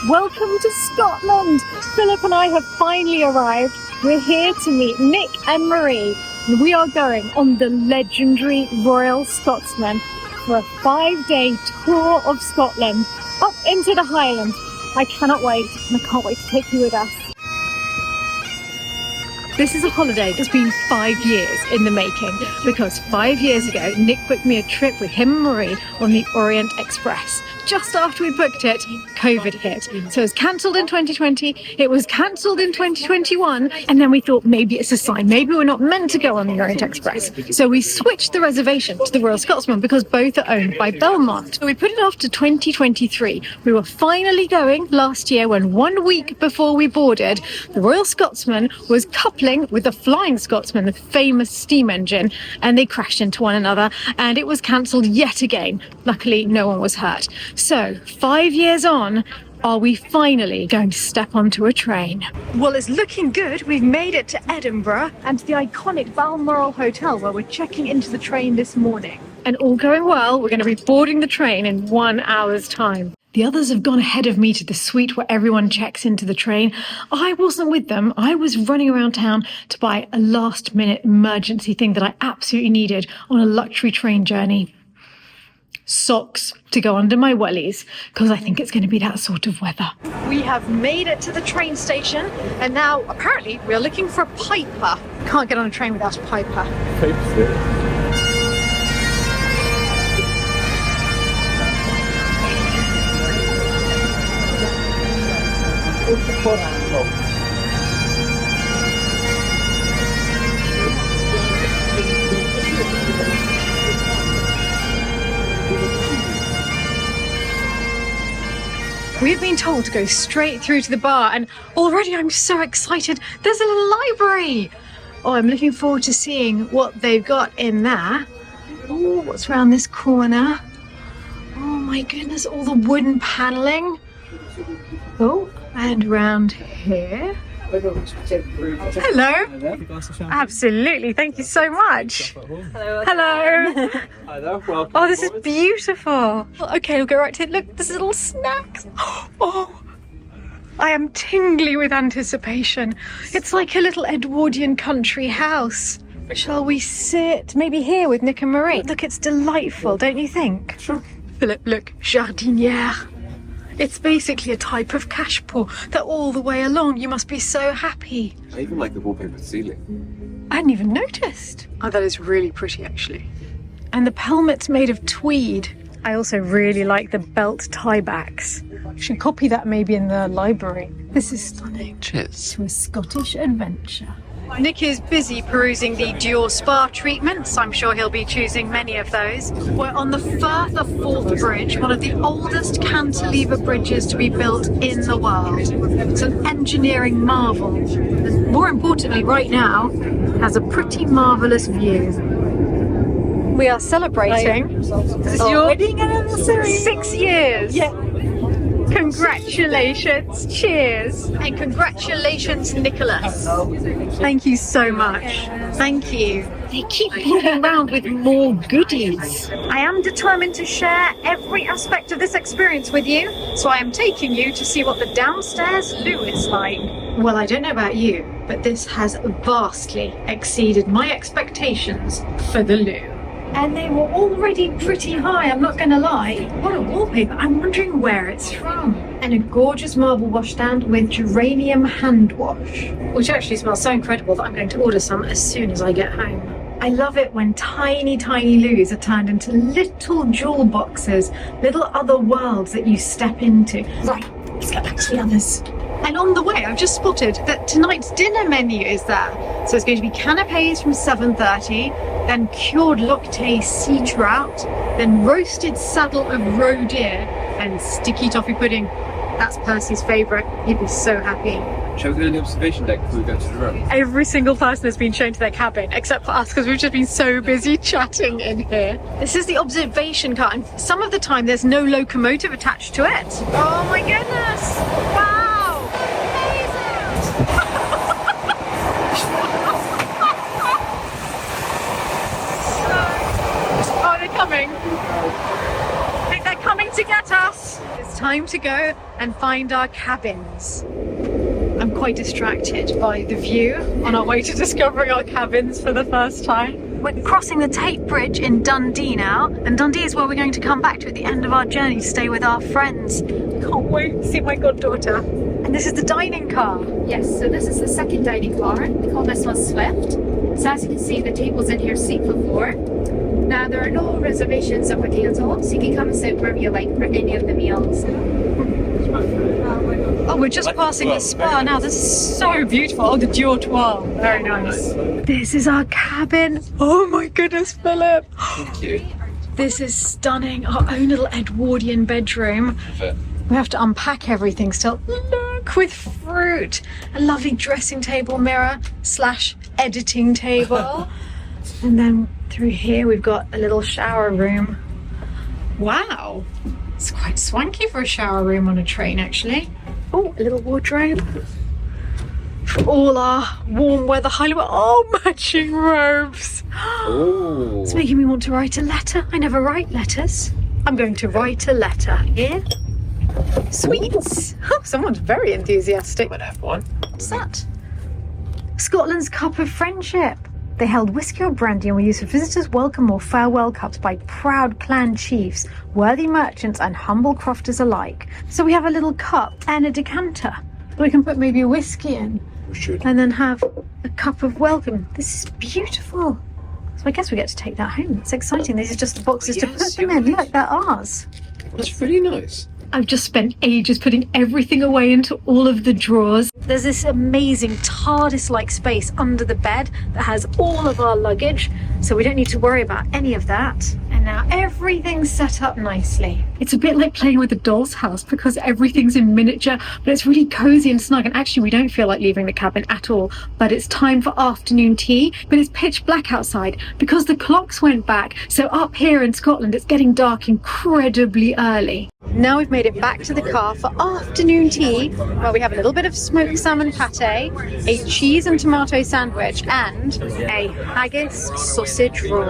Welcome to Scotland! Philip and I have finally arrived. We're here to meet Nick and Marie, and we are going on the legendary Royal Scotsman for a 5-day tour of Scotland up into the Highlands. I cannot wait, and I can't wait to take you with us. This is a holiday that's been 5 years in the making, because 5 years ago, Nick booked me a trip with him and Marie on the Orient Express. Just after we booked it, COVID hit. So it was cancelled in 2020, it was cancelled in 2021, and then we thought maybe it's a sign, maybe we're not meant to go on the Orient Express. So we switched the reservation to the Royal Scotsman because both are owned by Belmont. So we put it off to 2023. We were finally going last year when 1 week before we boarded, the Royal Scotsman was coupling with the Flying Scotsman, the famous steam engine, and they crashed into one another and it was cancelled yet again. Luckily, no one was hurt. So 5 years on, are we finally going to step onto a train? Well, it's looking good. We've made it to Edinburgh and to the iconic Balmoral Hotel where we're checking into the train this morning. And all going well, we're going to be boarding the train in 1 hour's time. The others have gone ahead of me to the suite where everyone checks into the train. I wasn't with them. I was running around town to buy a last-minute emergency thing that I absolutely needed on a luxury train journey. Socks to go under my wellies, because I think it's going to be that sort of weather. We have made it to the train station, and now apparently we're looking for a piper. Can't get on a train without a piper. We've been told to go straight through to the bar, and already I'm so excited. There's a little library. Oh, I'm looking forward to seeing what they've got in there. Oh, what's around this corner? Oh my goodness, all the wooden paneling. Oh, and round here. Hello. Absolutely, thank you so much. Hello. Hello. Hi there, welcome. Oh, this is beautiful. Okay, we'll go right to it. Look, there's little snacks. Oh, I am tingly with anticipation. It's like a little Edwardian country house. Shall we sit maybe here with Nick and Marie? Look, it's delightful, don't you think? Sure. Philip, look, jardinière. It's basically a type of cashpot that all the way along you must be so happy. I even like the wallpaper ceiling. I hadn't even noticed. Oh, that is really pretty, actually. And the pelmet's made of tweed. I also really like the belt tiebacks. Should copy that maybe in the library. This is stunning. Cheers. To a Scottish adventure. Nick is busy perusing the Dior spa treatments. I'm sure he'll be choosing many of those. We're on the Firth of Forth Bridge, one of the oldest cantilever bridges to be built in the world. It's an engineering marvel. And more importantly, right now, has a pretty marvellous view. We are celebrating. This is your wedding anniversary. 6 years. Yeah. Congratulations. Cheers. And congratulations, Nicholas. Thank you so much. Thank you. They keep coming around with more goodies. I am determined to share every aspect of this experience with you, so I am taking you to see what the downstairs loo is like. Well, I don't know about you, but this has vastly exceeded my expectations for the loo. And they were already pretty high, I'm not going to lie. What a wallpaper. I'm wondering where it's from. And a gorgeous marble washstand with geranium hand wash, which actually smells so incredible that I'm going to order some as soon as I get home. I love it when tiny, tiny loos are turned into little jewel boxes, little other worlds that you step into. Right, let's get back to the others. And on the way, I've just spotted that tonight's dinner menu is there. So it's going to be canapes from 7:30, then cured loctée sea trout, then roasted saddle of roe deer, and sticky toffee pudding. That's Percy's favourite. He'd be so happy. Shall we go to the observation deck before we go to the room? Every single person has been shown to their cabin, except for us, because we've just been so busy chatting in here. This is the observation car, and some of the time there's no locomotive attached to it. Oh my goodness! Wow! Coming. I think they're coming to get us. It's time to go and find our cabins. I'm quite distracted by the view on our way to discovering our cabins for the first time. We're crossing the Tate Bridge in Dundee now, and Dundee is where we're going to come back to at the end of our journey to stay with our friends. Can't wait to see my goddaughter. And this is the dining car. Yes, so this is the second dining car. We call this one Swift. So as you can see, the tables in here seat for four. Now there are no reservations up at the top, so you can come and sit wherever you like for any of the meals. Oh, we're just passing the spa now. This is so beautiful. Oh, the dortoir. Very nice. This is our cabin. Oh my goodness, Philip. Thank you. This is stunning. Our own little Edwardian bedroom. We have to unpack everything still. Look, with fruit. A lovely dressing table mirror / editing table. And then through here we've got a little shower room. Wow. It's quite swanky for a shower room on a train, actually. Oh, a little wardrobe. For all our warm weather highlight. Oh, matching robes. Oh. It's making me want to write a letter. I never write letters. I'm going to write a letter here. Sweets. Oh, someone's very enthusiastic. Might have one. What's that? Scotland's Cup of Friendship. They held whiskey or brandy and were used for visitors' welcome or farewell cups by proud clan chiefs, worthy merchants and humble crofters alike. So we have a little cup and a decanter. We can put maybe a whiskey in. We should. And then have a cup of welcome. This is beautiful. So I guess we get to take that home. It's exciting. These are just the boxes to Yes, put them in. Look, they're ours. That's really nice. I've just spent ages putting everything away into all of the drawers. There's this amazing TARDIS-like space under the bed that has all of our luggage, so we don't need to worry about any of that. And now everything's set up nicely. It's a bit like playing with a doll's house because everything's in miniature, but it's really cozy and snug. And actually, we don't feel like leaving the cabin at all. But it's time for afternoon tea, but it's pitch black outside because the clocks went back. So up here in Scotland, it's getting dark incredibly early. Now we've made it back to the car for afternoon tea, where we have a little bit of smoked salmon pate, a cheese and tomato sandwich, and a haggis sausage roll,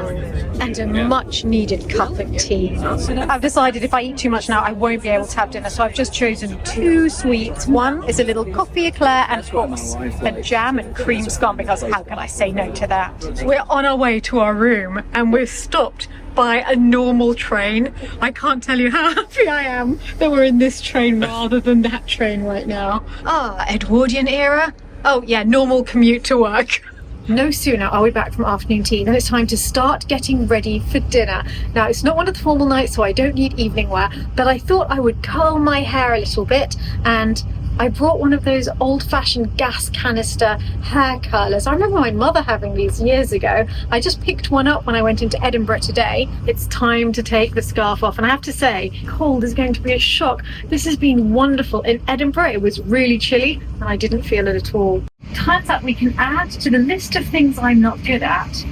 and a much needed cup of tea. I've decided if I eat too much now, I won't be able to have dinner, so I've just chosen two sweets. One is a little coffee eclair, and of course, a jam and cream scone, because how can I say no to that? We're on our way to our room, and we're stopped by a normal train. I can't tell you how happy I am that we're in this train rather than that train right now. Ah, Edwardian era. Oh yeah, normal commute to work. No sooner are we back from afternoon tea than it's time to start getting ready for dinner. Now, it's not one of the formal nights, so I don't need evening wear, but I thought I would curl my hair a little bit, and I brought one of those old-fashioned gas canister hair curlers. I remember my mother having these years ago. I just picked one up when I went into Edinburgh today. It's time to take the scarf off, and I have to say, cold is going to be a shock. This has been wonderful. In Edinburgh, it was really chilly, and I didn't feel it at all. Turns out we can add to the list of things I'm not good at: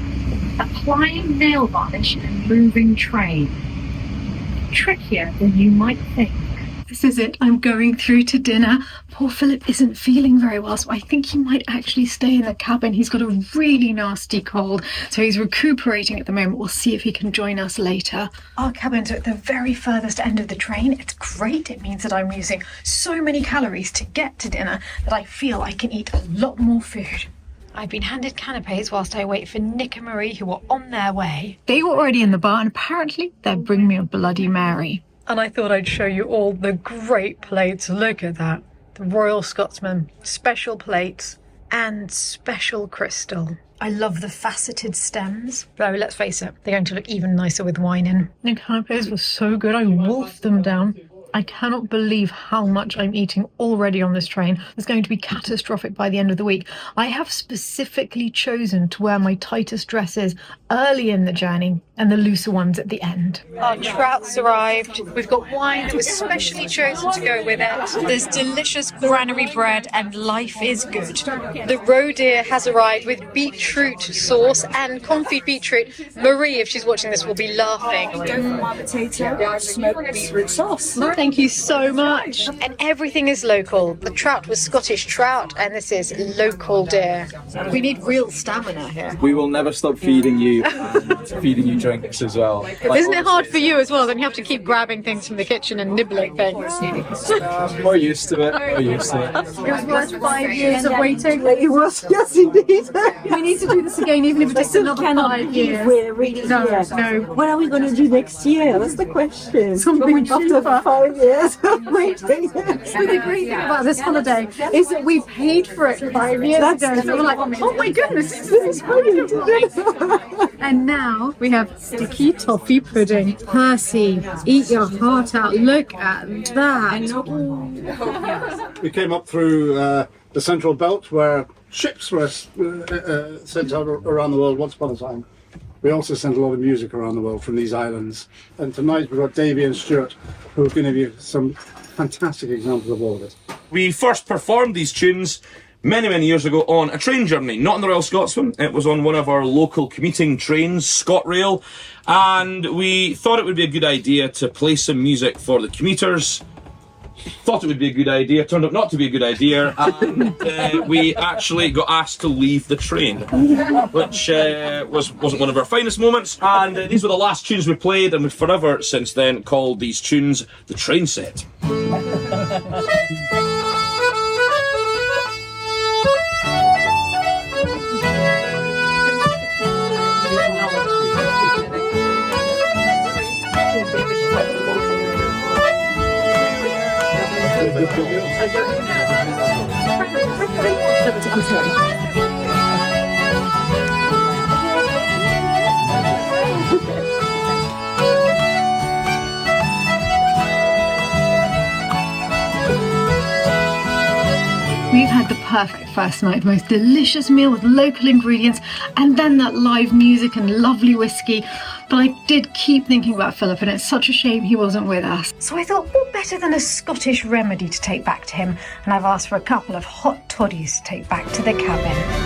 applying nail varnish and moving train. Trickier than you might think. This is it. I'm going through to dinner. Poor Philip isn't feeling very well, so I think he might actually stay in the cabin. He's got a really nasty cold, so he's recuperating at the moment. We'll see if he can join us later. Our cabins are at the very furthest end of the train. It's great. It means that I'm using so many calories to get to dinner that I feel I can eat a lot more food. I've been handed canapes whilst I wait for Nick and Marie, who are on their way. They were already in the bar, and apparently they're bringing me a Bloody Mary. And I thought I'd show you all the great plates. Look at that. The Royal Scotsman, special plates, and special crystal. I love the faceted stems. Though, let's face it, they're going to look even nicer with wine in. The canapes were so good, I wolfed them down. I cannot believe how much I'm eating already on this train. It's going to be catastrophic by the end of the week. I have specifically chosen to wear my tightest dresses early in the journey and the looser ones at the end. Our trout's arrived. We've got wine that was specially chosen to go with it. There's delicious granary bread, and life is good. The roe deer has arrived with beetroot sauce and confit beetroot. Marie, if she's watching this, will be laughing. Potato, smoked beetroot sauce. Thank you so much. And everything is local. The trout was Scottish trout, and this is local deer. We need real stamina here. We will never stop feeding you and feeding you drinks as well. Like, Isn't it hard for you as well? Then you have to keep grabbing things from the kitchen and nibbling things. We're used to it. We're used to it. It was worth 5 years of waiting. It was, yes, indeed. We need to do this again, even if it takes another 5 years. No. What are we going to do next year? That's the question. Something After cheaper. 5 years of waiting. So the great thing about this holiday is that we paid for it 5 years ago. So we're like, oh my goodness, this is brilliant. And now we have sticky toffee pudding. Percy, eat your heart out. Look at that. We came up through the central belt where ships were sent out around the world once upon a time. We also sent a lot of music around the world from these islands. And tonight we've got Davey and Stuart, who are going to give you some fantastic examples of all of it. We first performed these tunes many years ago on a train journey, not on the Royal Scotsman. It was on one of our local commuting trains, ScotRail, and we thought it would be a good idea to play some music for the commuters. Thought it would be a good idea, turned out not to be a good idea, and we actually got asked to leave the train, which wasn't one of our finest moments. And these were the last tunes we played, and we've forever since then called these tunes the train set. We've had the perfect first night, the most delicious meal with local ingredients, and then that live music and lovely whiskey. But I did keep thinking about Philip, and it's such a shame he wasn't with us. So I thought, what better than a Scottish remedy to take back to him? And I've asked for a couple of hot toddies to take back to the cabin.